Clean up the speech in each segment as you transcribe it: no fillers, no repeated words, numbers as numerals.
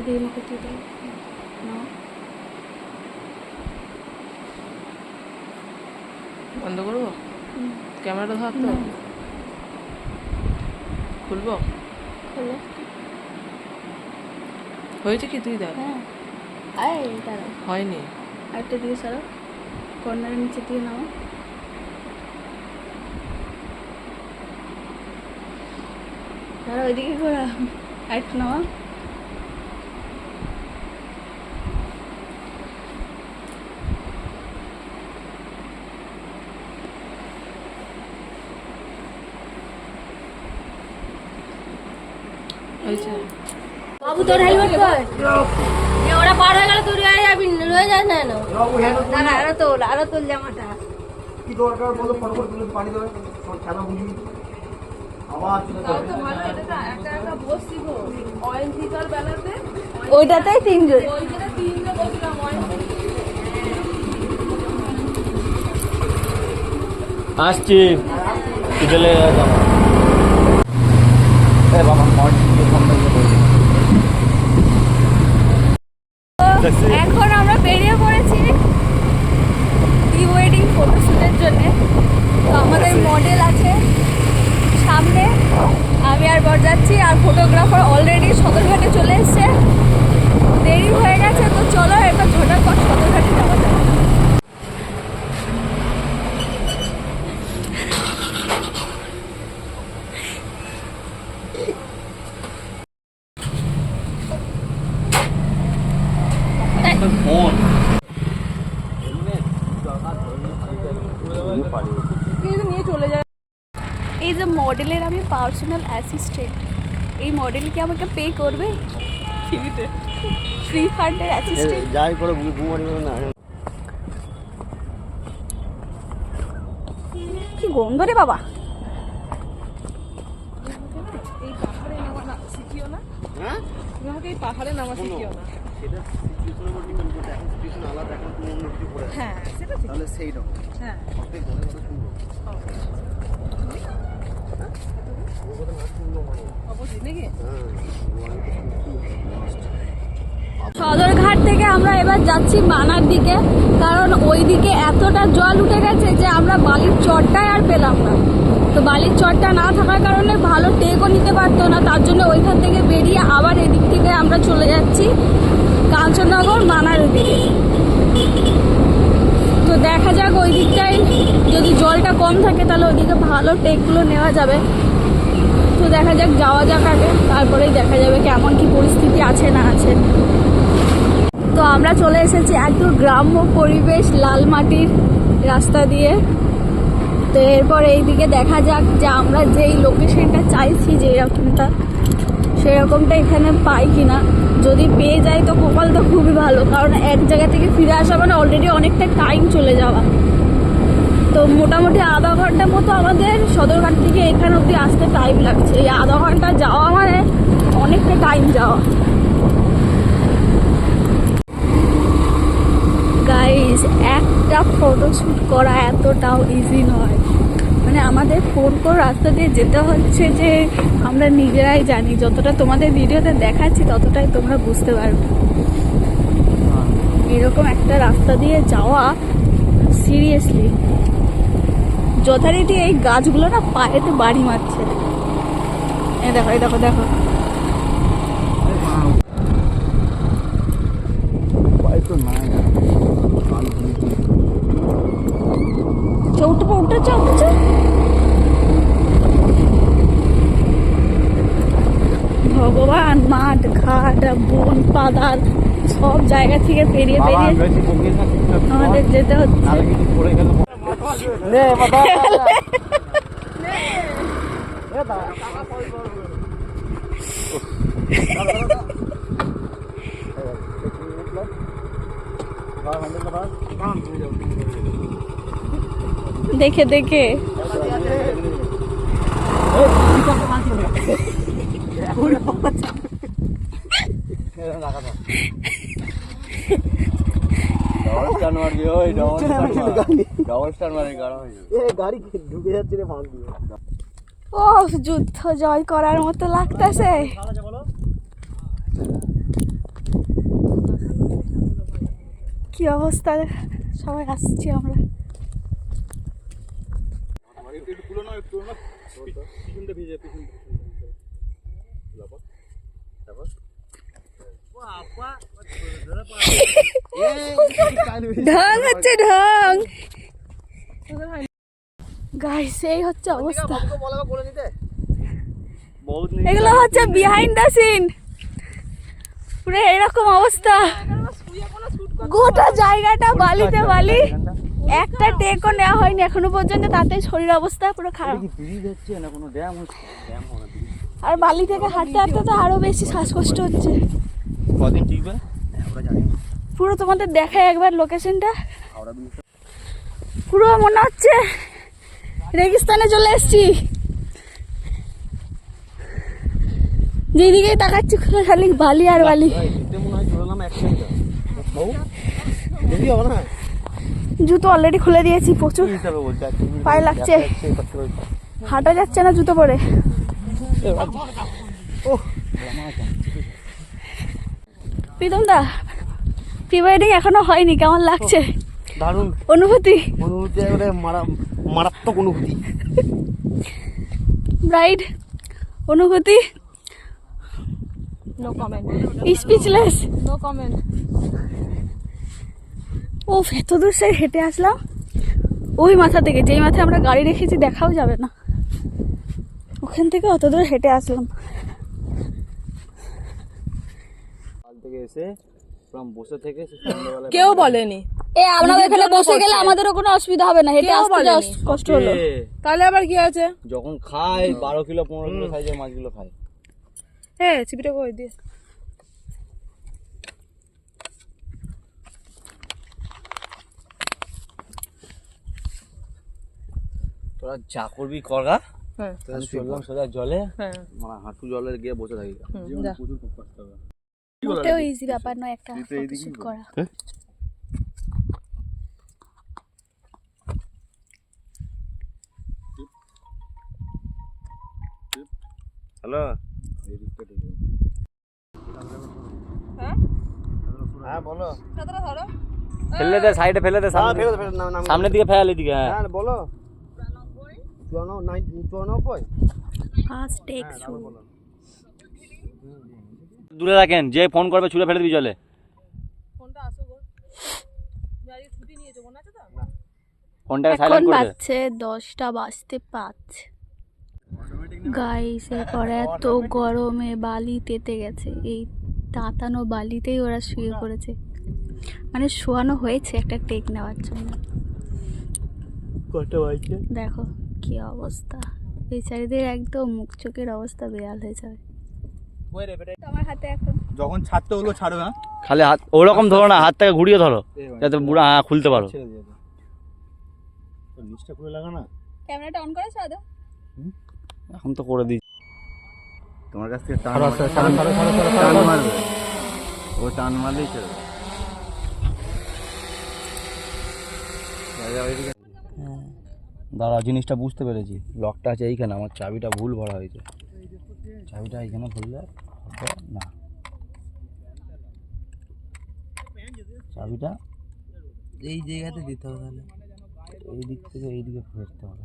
দিয়ে মুখে দিয়ে দাও না বন্ধ করবো ক্যামেরাটা ধরতে খুলবো খোলো হয়েছে কি তুই দেখ হ্যাঁ আয় দাঁড়াও হয়নি আরেকটা দিয়ে সরো কর্নারের নিচে দিয়ে নাও দাঁড়াও ওইদিকে ঘোরা আরেকটা নাও হয়েছে বাবু তোর হেলমেট কই ওরা পার হয়ে গেল তুই রয়ে যাবি রয়ে যাস না না আরো তোল জামাটা কি দরকার বলো ফটোফট তুলে পানি দেবে তোমার খেলা বুঝি আবার ওইটাতেই তিনজন আসছি চলে বাবা এখন আমরা বেরিয়ে পড়েছি প্রি ওয়েডিং ফটোশ্যুটের জন্য। তো আমাদের মডেল আছে সামনে, আমি আর বর যাচ্ছি, আর ফটোগ্রাফার অলরেডি সদরঘাটে চলে এসছে। দেরি হয়ে গেছে, তো চলো এবার ঝটাপট সদরঘাটে যাওয়া যাবে। এই যে মডেলের আমি পার্সোনাল অ্যাসিস্ট্যান্ট, এই মডেল কি আমাকে পে করবে ফ্রি ফান্ডের অ্যাসিস্ট্যান্ট? যাই করে বুমারি না কি গন্ধ রে বাবা। পাহাড়ে নামা শিখিও না সেটা সিচুয়েশনের উপর ডিপেন্ড করতে, এখন সিচুয়েশন আলাদা, এখন তুমি অন্য কিছু করে হ্যাঁ সেটা ঠিক তাহলে সেই রকম হ্যাঁ আপনি বলে কথা শুনবো অবশ্যই নাকি সদরঘাট থেকে আমরা এবার যাচ্ছি বানার দিকে, কারণ ওই দিকে এতটা জল উঠে গেছে যে আমরা বালির চরটাই আর পেলাম না। তো বালির চরটা না থাকার কারণে ভালো টেকও নিতে পারতো না, তার জন্য ওইখান থেকে বেরিয়ে আবার এদিক থেকে আমরা চলে যাচ্ছি কাঞ্চননগর বানার দিকে। তো দেখা যাক ওই দিকটাই যদি জলটা কম থাকে তাহলে ওইদিকে ভালো টেকগুলো নেওয়া যাবে। তো দেখা যাক, যাওয়া যাক আগে, তারপরেই দেখা যাবে কেমন কি পরিস্থিতি আছে না আছে। তো আমরা চলে এসেছি একদম গ্রাম্য পরিবেশ, লাল মাটির রাস্তা দিয়ে। তো এরপর এইদিকে দেখা যাক যে আমরা যেই লোকেশনটা চাইছি, যে এরকমটা সেরকমটা এখানে পাই কিনা। যদি পেয়ে যাই তো কপাল তো খুবই ভালো, কারণ এক জায়গা থেকে ফিরে আসা মানে অলরেডি অনেকটা টাইম চলে যাওয়া। তো মোটামুটি আধা ঘন্টা মতো আমাদের সদরঘাট থেকে এখানে অবধি আসতে টাইম লাগছে। এই আধা ঘন্টা যাওয়া মানে অনেকটা টাইম যাওয়া। গাইস, একটা ফটোশ্যুট করা এতটাও ইজি নয়। মানে আমাদের কোন কোন রাস্তা দিয়ে যেতে হচ্ছে যে আমরা নিজেরাই জানি। যতটা তোমাদের ভিডিওতে দেখাচ্ছি ততটাই তোমরা বুঝতে পারবে। এরকম একটা রাস্তা দিয়ে যাওয়া সিরিয়াসলি, যথারীতি এই গাছগুলো না পায়েতে বাড়ি মারছে। এই দেখো, এই দেখো, দেখো উঠে চাপছে। ভগবান, মাঠ ঘাট বন পাদার সব জায়গা থেকে পেরিয়ে পেরিয়ে আমাদের যেতে হচ্ছে। দেখে দেখে ও যুদ্ধ জয় করার মতো লাগতেছে। কি অবস্থা, সবাই আসছি আমরা। ঢং হচ্ছে ঢং। গাইস এই হচ্ছে অবস্থা, এগুলো হচ্ছে বিহাইন্ড দ্য সিন। পুরো এরকম অবস্থা, গোটা জায়গাটা বালিতে বালি, একটা টেকও নেওয়া হয়নি এখনো পর্যন্ত, তাতে শরীর অবস্থা পুরো খারাপ। আর বালি থেকে হাঁটতে হাঁটতে তো আরো বেশি শ্বাসকষ্ট হচ্ছে। পুরো তোমাদের দেখায় একবার লোকেশনটা, পুরো মনে হচ্ছে রেগিস্তানে চলে এসেছি। যেদিকেই তাকাচ্ছি খালি বালি আর বালি। জুতো অলরেডি খুলে দিয়েছি, প্রচুর পায়ে লাগছে, হাঁটা যাচ্ছে না জুতো পরে। প্রীতম দা, প্রি ওয়েডিং এখনো হয়নি, কেমন লাগছে? দারুণ অনুভূতি, অনুভূতি, মারাত্মক অনুভূতি। ব্রাইড অনুভূতি, no comment, speechless. No comment. ও এত দূর সে হেঁটে আসলাম, ওই মাথা থেকে, যেই মাথায় আমরা গাড়ি রেখেছি দেখাও যাবে না, ওখান থেকে অত দূর হেঁটে আসলাম। বসে থেকে কেউ বলেনি আমরা এখানে বসে গেলে আমাদেরও কোনো অসুবিধা হবে না, হেঁটে কেউ আসতে বলেনি। কষ্ট হলো। তাহলে আবার কি আছে? যখন খায় 12 কিলো 15 কিলো সাইজের মাছগুলো খায়। হ্যাঁ, চিপিটা করে দিয়ে। তোরা যা করবি করগা, হ্যাঁ চললাম সোজা জলে, হ্যাঁ, মানে হাঁটু জলে গিয়ে বসে থাকি। যা। মোটেও ইজি ব্যাপার নয় একটা ফটোশুট করা। হ্যালো, হ্যাঁ বলো। ফেলে দে, সাইডে ফেলে দে, সামনের দিকে ফেল, এদিকে। হ্যাঁ হ্যাঁ বলো। 94 ফার্স্ট টেক শুট। দূরে রাখেন, যে ফোন করবে ছুঁড়ে ফেলে দিবি জলে। ফোনটা আসো গো, আজকে ছুটি নিয়েছো, মনে আছে তো? ফোনটাকে এখন সাইলেন্ট করে দে। বাজছে 10টা বাজতে 5। গাইস এরপরে এত গরমে বালি তেতে গেছে, এই তাতানো বালিতেই ওরা শুয়ে পড়েছে, মানে শোয়ানো হয়েছে একটা টেক নেওয়ার জন্য। কটা বাজছে? দেখো কি অবস্থা, বেচারিদের একদম মুখ চোখের অবস্থা বেহাল হয়ে যাবে। তোমার হাতে এখন যখন ছাড়তে হলো ছাড়বে না, খালি হাত ওরকম ধরো না, হাত থেকে ঘুরিয়ে ধরো যাতে বুড়া খুলতে পারো। ছেড়ে দিয়ে দাও। নিচটা খুলে লাগা না। ক্যামেরাটা অন করেছো আদৌ? এখন তো করে দিই। তোমার কাছ থেকে টান মারবে, ও টান মারলেই চলবে। দাঁড়া, জিনিসটা বুঝতে পেরেছি, লকটা আছে এইখানে, আমার চাবিটা ভুল ভরা হয়েছে। চাবিটা এইখানে ভরলে হবে না, চাবিটা এই জায়গাতে দিতে হবে, তাহলে এই দিক থেকে এই দিকে ফেরতে হবে।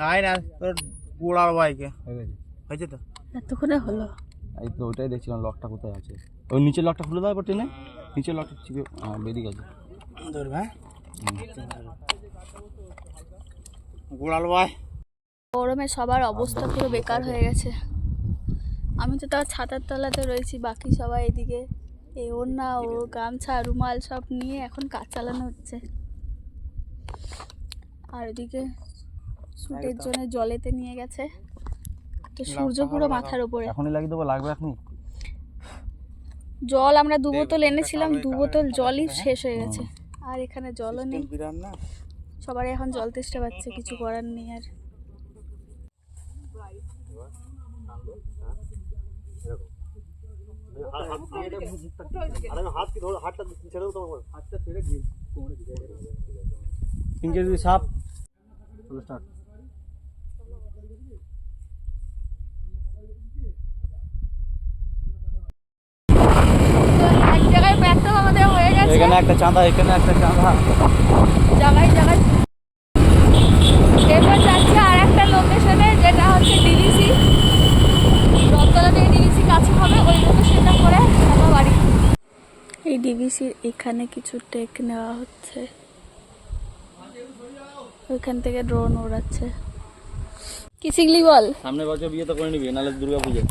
আয় না তোর গোড়ার বাইকে হয়ে গেছে, হয়েছে তো। এতক্ষণে হলো। এই তো ওইটাই দেখছিলাম, লকটা কোথায় আছে। ওই নিচের লকটা খুলে দাও এবার টেনে, নিচের লকটা চিপে বেরিয়ে গেছে। ধরবে, হ্যাঁ গোড়াল বাই। গরমে সবার অবস্থা পুরো বেকার হয়ে গেছে। আমি তো তার ছাতার তলাতে রয়েছি, বাকি সবাই এদিকে এই ওড়না ও গামছা রুমাল সব নিয়ে এখন কাজ চালানো হচ্ছে। আর ওদিকে শুটের জন্য জলেতে নিয়ে গেছে, তো সূর্য পুরো মাথার উপরে। এখনই লাগিয়ে দেবো, লাগবে এখনই। জল আমরা 2 বোতল এনেছিলাম, 2 বোতল জলই শেষ হয়ে গেছে, আর এখানে জলও নেই। সবাই এখন জল তেষ্টা পাচ্ছে, কিছু করার নেই আর। সাপ এখানে একটা চাঁদা, এখানে একটা চাঁদা। জায়গায় জায়গায়। এরপর যাচ্ছি আর একটা লোকেশনে, যেটা হচ্ছে ডিভিসি। রথতলা থেকে ডিভিসি কাছে হবে, ওই লোকেশনটা করে আমরা বাড়ি। এই ডিভিসির এখানে কিছু টেক নেওয়া হচ্ছে, ওইখান থেকে ড্রোন ওড়াচ্ছে। কি শিখলি বল? সামনে বছর বিয়ে তো করে নিবি, নাহলে দুর্গা পুজো।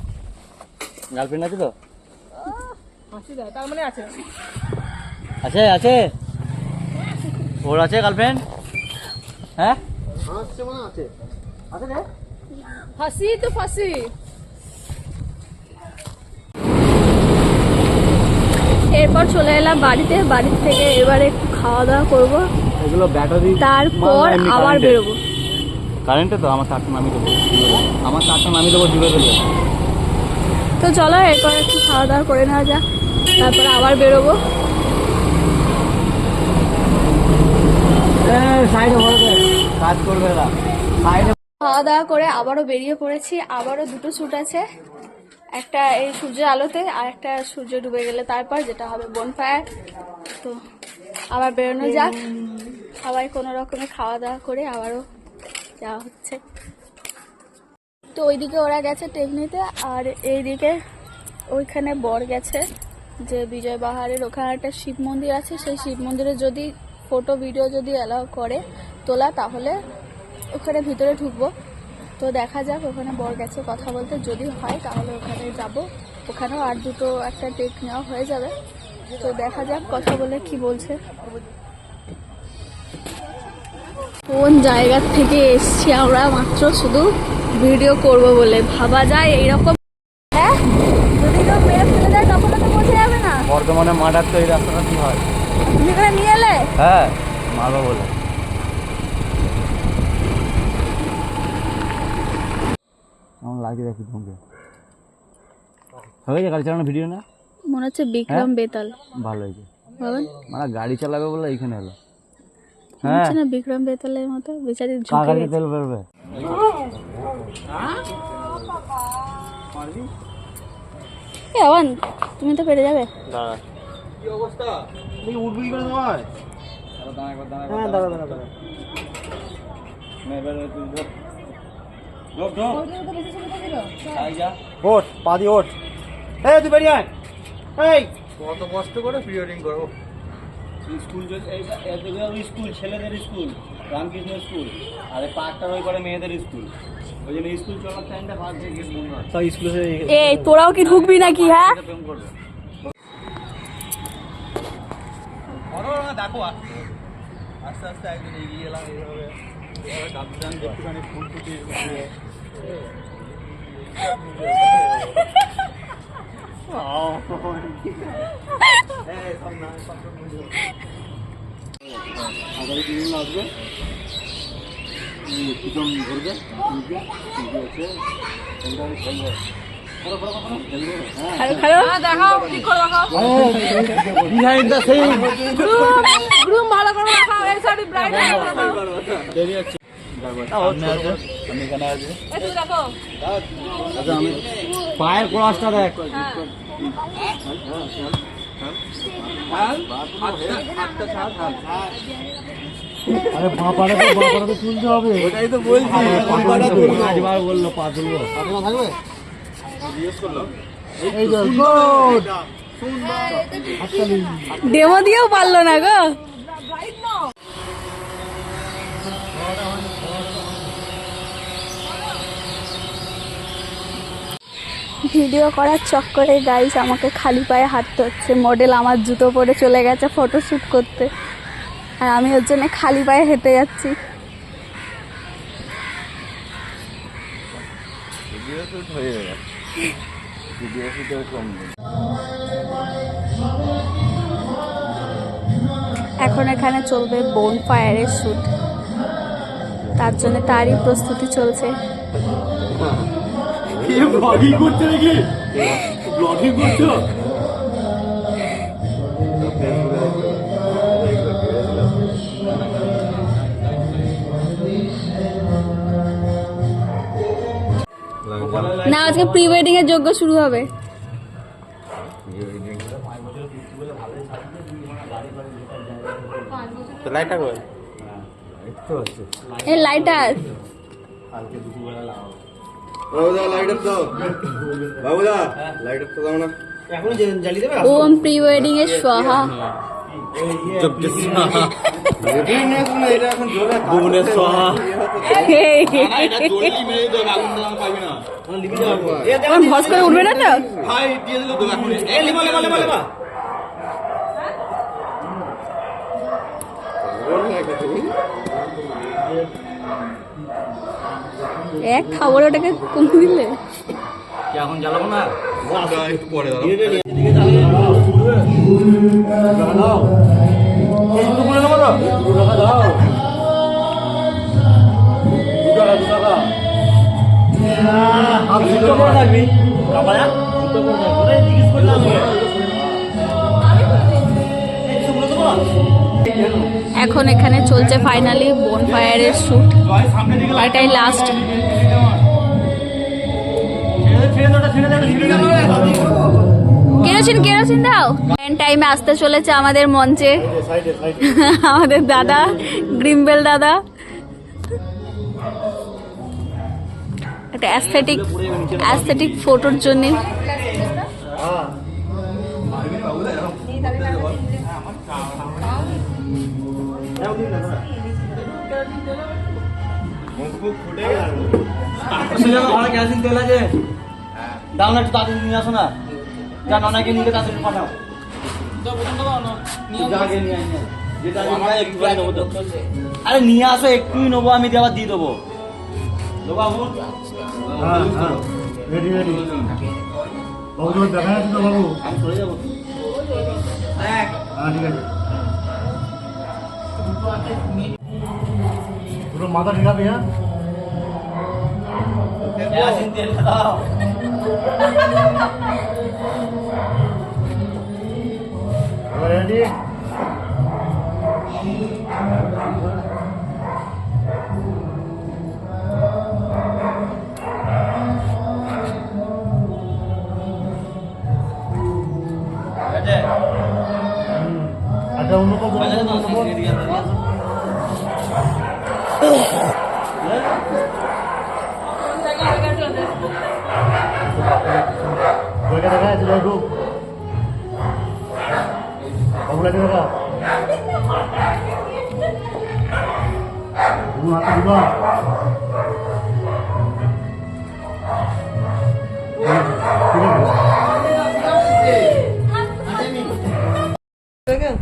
গার্লফ্রেন্ড আছে তো? হাসি দেয়, তার মানে আছে। আছে আছে, ওর আছে গার্লফ্রেন্ড? হ্যাঁ আছে রে। হাসি তো ফাঁসি। এরপর চলে এলাম বাড়িতে, বাড়ি থেকে এবারে একটু খাওয়া দাওয়া করবো, এগুলো ব্যাটারি, তারপর আবার বেরোবো। কারেন্টে তো আমার তারটা নামিয়ে দেবো, আমার তারটা নামিয়ে দেবো, জুড়ে দেবো। তো চলো এরপর একটু খাওয়া দাওয়া করে নেওয়া যাক, তারপরে আবার বেরোবো। সাইডে ভরে দে, কাজ করবে না সাইডে। খাওয়া দাওয়া করে আবারও বেরিয়ে পড়েছি। আবারও দুটো শ্যুট আছে, একটা এই সূর্যের আলোতে আর একটা সূর্য ডুবে গেলে তারপর, যেটা হবে বনফায়ার। তো আবার বেরোনো যাক, সবাই কোনো রকমে খাওয়া দাওয়া করে আবারও যাওয়া হচ্ছে। তো ওইদিকে ওরা গেছে টেকনিতে, আর এইদিকে ওইখানে বর গেছে যে বিজয় বাহারের ওখানে একটা শিব মন্দির আছে, সেই শিব মন্দিরে যদি ফটো ভিডিও যদি অ্যালাউ করে তোলা, তাহলে ওখানে ভিতরে ঢুকবো। তো দেখা যাক, ওখানে বর গেছে কথা বলতে, যদি হয় তাহলে ওখানে যাব। ওখানেও আর দুটো একটা টেক নেওয়া হয়ে যাবে। তো দেখা যাক কথা বলে কি বলছে। কোন জায়গা থেকে এসছি আমরা, মাত্র শুধু ভিডিও করব বলে। ভাবা যায় এইরকম, হ্যাঁ যদি কেউ মেরে ফেলে দেয় তখন তো বোঝা যাবে না। বর্ধমানে মার্ডার তো এই রাস্তাটা কি হয়? তুমি এখানে নিয়ে এলে? হ্যাঁ মারবো বলে। কেমন লাগে দেখি তোমাকে? হয়ে যায় গাড়ি চালানো ভিডিও না? মনে হচ্ছে বিক্রম বেতাল। ভালো হয়েছে, বাবা মানে গাড়ি চালাবে বলে এইখানে এলো। মনে হচ্ছে না বিক্রম বেতালের মতো, বেচারি ঝুঁকে কাকারে গেছে। তেল বেরোবে। এ আওয়ান, তুমি তো পেরে যাবে। দাঁড়া, কি অবস্থা? তুই উঠবি কি করে তোমার? হ্যাঁ দাঁড়া দাঁড়া দাঁড়া। মেরে তুই ধর, ধর ধর। আই যা, ওঠ পাদি ওঠ। এই তুই বেরিয়ে আয়। এই কত কষ্ট করে প্রি ওয়েডিং করো। স্কুল যদি এইটা স্কুল, ছেলেদের স্কুল, রামকৃষ্ণ স্কুল, আর এই পার্কটার ওই করে মেয়েদের স্কুল। ওই জন্য স্কুল চলার টাইমটা ভাবছে গেট বন্ধ হয়। সব স্কুলে এই তোরাও কি ঢুকবি নাকি? হ্যাঁ প্রেম করবে। দেখো আস্তে আস্তে একদিন এগিয়ে এলাম এইভাবে, গাছটান একটুখানি ফুল ফুটিয়ে আসবে, পিছন ধরবে, দেখাও ঠিক করে দেখাও। Behind the scene. গ্রুম ভালো করে দেখাও, এই সাইড ব্রাইট ভালো করে দেখাও। দেরি হচ্ছে। আমি এখানে আছি। একটু দেখো। আচ্ছা আমি পায়ের ক্রসটা দেখ। আরে বাপাটা তো তুলতে হবে। ওটাই তো বলছি, বাপাটা তুলবো। পাঁচবার বললো পা তুলবো। পাতলা থাকবে? জিজ্ঞেস করলাম। এই যে গুড। ডেমো দিয়েও পারলো না গো। ভিডিও করার চক্করে গাইস আমাকে খালি পায়ে হাঁটতে হচ্ছে। মডেল আমার জুতো পরে চলে গেছে ফটোশ্যুট করতে, আর আমি ওর জন্য খালি পায়ে হেঁটে যাচ্ছি। ভিডিও শুট হয়ে গেছে, ভিডিও শুটেও কম নেই। এখন এখানে চলবে বনফায়ারের শ্যুট, তার জন্য তারই প্রস্তুতি চলছে। ব্লগিং করছে নাকি? ব্লগিং করছো? না আজকে প্রি ওয়েডিং এর যজ্ঞ শুরু হবে। তো লাইটটা কই? এই লাইটার বাবুদা লাইটার দাও, বাবুদা লাইটার তো দাও না। এখনো জ্বালিয়ে দেবে? ওম প্রি ওয়েডিং এর সোহা। এটা এখন জোরে ভুবনের সোহা। আমার ভস করে উঠবে না তো? ভাই দিয়ে দিল তো এখন। এক খাবার ওটাকে কমে দিলে এখন জ্বালাবো না? একটু পরে দাও। এখন এখানে চলছে ফাইনালি বনফায়ারের শুট, এটাই লাস্ট। কেরোসিন কেরোসিন দাও। এন্ড টাইমে আসতে চলেছে আমাদের মঞ্চে আমাদের দাদা গ্রিমবেল দাদা। একটা অ্যাস্থেটিক ফটোর জন্য কেরোসিন তেল আছে, দাও না একটু তাড়াতাড়ি নিয়ে আসো না। যা ননাকে নিয়ে তাড়াতাড়ি পাঠাও। আরে নিয়ে আসো, একটুই নেবো আমি, দিয়ে আবার দিয়ে দেবো। বাবু রেডি রেডি বাবু তোমার দেখা যাচ্ছে তো বাবু? আমি চলে যাবো। হ্যাঁ ঠিক আছে, পুরো মাথা ঢেকাবি। হ্যাঁ কেরোসিন তেল দাও। রেডি আচ্ছা অন্য কথা দেখা যাচ্ছে বাবু, বাবু লাগে দেখা তুমি হাতে দিবা।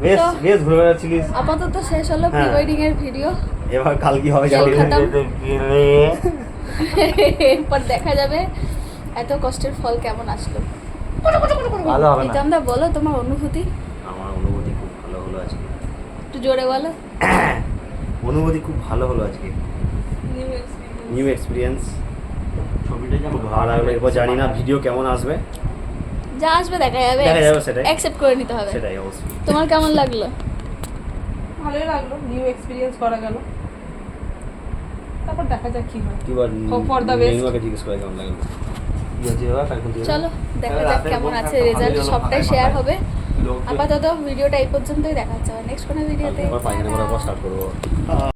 বেশ বেশ ঘুরে বেড়াচ্ছিলিস। আপাতত শেষ হলো প্রি ওয়েডিং এর ভিডিও। এবার কাল কি হবে জানি না। এরপর দেখা যাবে এত কষ্টের ফল কেমন আসলো। ভালো হবে না। প্রীতমদা বলো তোমার অনুভূতি, আমার অনুভূতি খুব ভালো হলো আজকে। একটু জোরে বলো। অনুভূতি খুব ভালো হলো আজকে, নিউ এক্সপিরিয়েন্স। ছবিটা খুব ভালো লাগলো। এরপর জানি না ভিডিও কেমন আসবে, যা আসবে দেখা যাবে, দেখা যাবে, সেটাই। অ্যাকসেপ্ট করে নিতে হবে। সেটাই অবশ্যই। তোমার কেমন লাগলো? ভালোই লাগলো, নিউ এক্সপিরিয়েন্স করা গেল। তারপর দেখা যাক কি হয়। কি বল, Hope for the best. মেনুয়াকে জিজ্ঞেস করে কেমন লাগলো। কি হচ্ছে বাবা, এখন দিয়ে চলো দেখা যাক কেমন আছে রেজাল্ট, সবটাই শেয়ার হবে। আপাতত ভিডিওটা এই পর্যন্তই, দেখা হচ্ছে নেক্সট কোনো ভিডিওতে। পায়খানা করার পর স্টার্ট করবো।